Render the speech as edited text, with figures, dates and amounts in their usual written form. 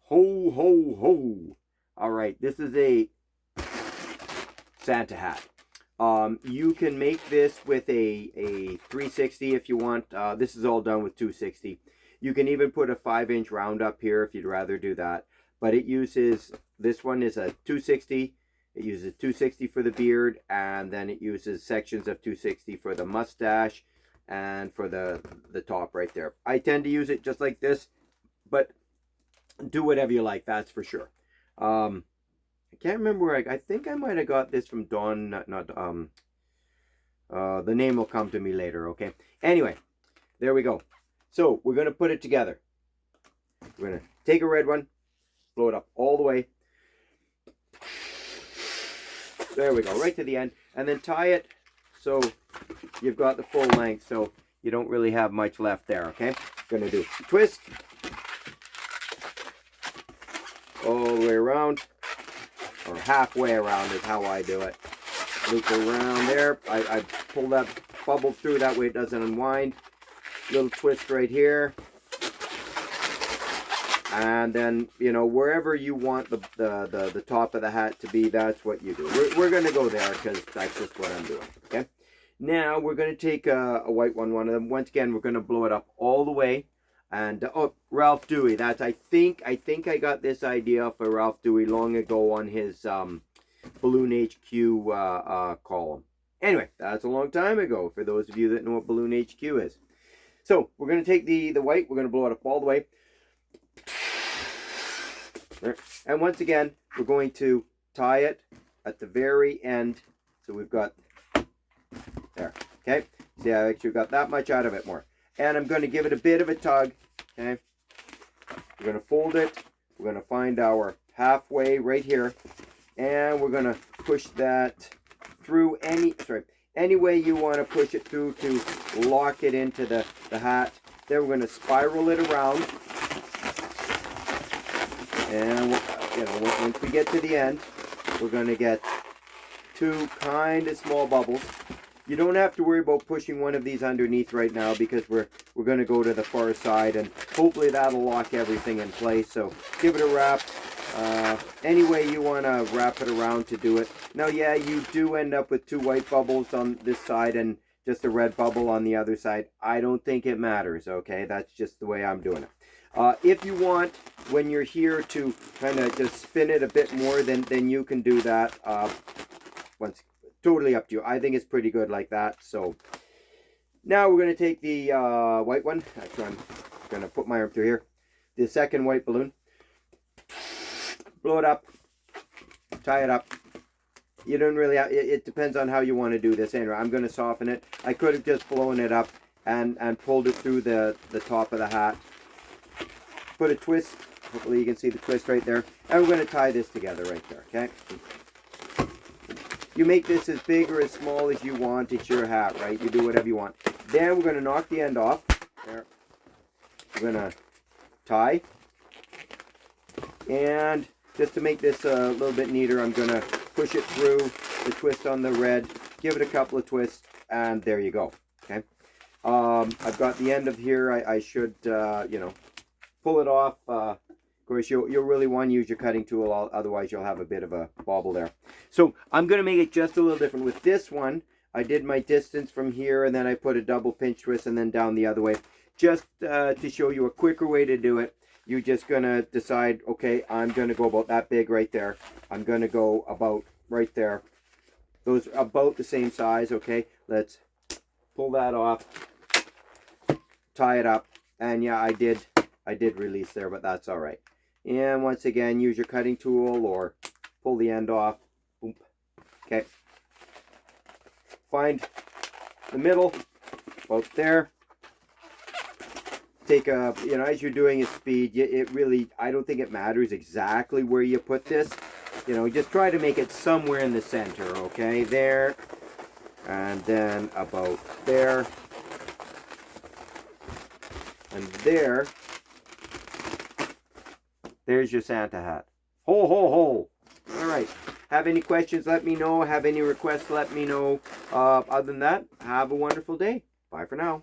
Ho, ho, ho. All right, this is a Santa hat. You can make this with a 360 if you want. This is all done with 260. You can even put a 5-inch round up here if you'd rather do that. But it uses, this one is a 260. It uses 260 for the beard, and then it uses sections of 260 for the mustache and for the top right there. I tend to use it just like this, but do whatever you like, that's for sure. I can't remember where I think I might have got this from Dawn, the name will come to me later, okay? Anyway, there we go. So we're going to put it together. We're going to take a red one, blow it up all the way. There we go, right to the end. And then tie it so you've got the full length, so you don't really have much left there, okay? Going to do twist all the way around, or halfway around is how I do it. Loop around there. I pull that bubble through, that way it doesn't unwind. Little twist right here. And then, you know, wherever you want the top of the hat to be, that's what you do. We're going to go there because that's just what I'm doing, okay? Now, we're going to take a white one of them. Once again, we're going to blow it up all the way. And, oh, Ralph Dewey. That's, I think I got this idea for Ralph Dewey long ago on his Balloon HQ column. Anyway, that's a long time ago for those of you that know what Balloon HQ is. So, we're going to take the white. We're going to blow it up all the way. And once again, we're going to tie it at the very end. So we've got, there, okay? See, I actually got that much out of it more. And I'm going to give it a bit of a tug, okay? We're going to fold it. We're going to find our halfway right here. And we're going to push that through any way you want to push it through to lock it into the hat. Then we're going to spiral it around. And, you know, once we get to the end, we're going to get two kind of small bubbles. You don't have to worry about pushing one of these underneath right now because we're going to go to the far side, and hopefully that'll lock everything in place. So give it a wrap. Any way you want to wrap it around to do it. Now, yeah, you do end up with two white bubbles on this side and just a red bubble on the other side. I don't think it matters, okay? That's just the way I'm doing it. If you want, when you're here, to kind of just spin it a bit more, then you can do that. Totally up to you. I think it's pretty good like that. So now we're going to take the white one. Actually, I'm going to put my arm through here. The second white balloon. Blow it up. Tie it up. You don't really have, it depends on how you want to do this. Anyway, I'm going to soften it. I could have just blown it up and pulled it through the top of the hat. Put a twist. Hopefully you can see the twist right there. And we're going to tie this together right there, okay? You make this as big or as small as you want. It's your hat, right? You do whatever you want. Then we're going to knock the end off. There. We're going to tie. And just to make this a little bit neater, I'm going to push it through the twist on the red. Give it a couple of twists. And there you go, okay? I've got the end of here. I should, you know, pull it off. Of course, you'll really want to use your cutting tool, otherwise you'll have a bit of a bobble there. So I'm going to make it just a little different. With this one, I did my distance from here, and then I put a double pinch twist and then down the other way. Just to show you a quicker way to do it, you're just going to decide, okay, I'm going to go about that big right there. I'm going to go about right there. Those are about the same size, okay? Let's pull that off, tie it up, and yeah, I did release there, but that's all right. And once again, use your cutting tool or pull the end off. Boom. Okay. Find the middle, about there. Take a, you know, as you're doing at speed, it really, I don't think it matters exactly where you put this. You know, just try to make it somewhere in the center, okay? There. And then about there. And there. There's your Santa hat. Ho, ho, ho. All right. Have any questions, let me know. Have any requests, let me know. Other than that, have a wonderful day. Bye for now.